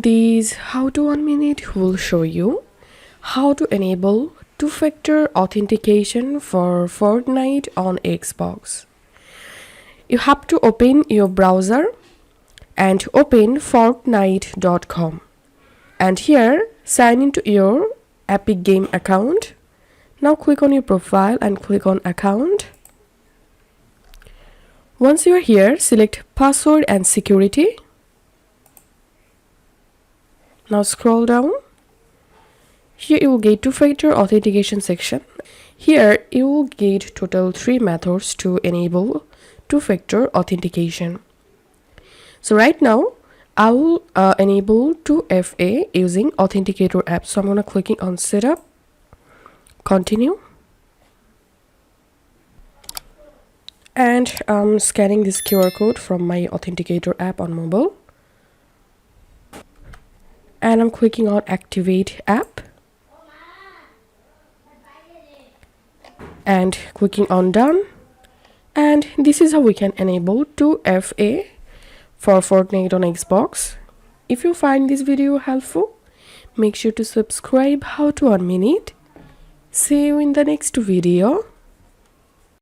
This How to 1 Minute will show you how to enable two-factor authentication for Fortnite on Xbox. You have to open your browser and open fortnite.com, and here sign into your Epic Game account. Now click on your profile and click on account. Once you are here, select password and security. Now scroll down. Here you will get two-factor authentication section. Here you will get total 3 methods to enable two-factor authentication. So right now I will enable 2FA using Authenticator app. So I'm gonna clicking on setup, continue, and I'm scanning this QR code from my Authenticator app on mobile. And I'm clicking on activate app and clicking on done. And this is how we can enable 2FA for Fortnite on Xbox. If you find this video helpful, make sure to subscribe. How to 1 Minute. See you in the next video.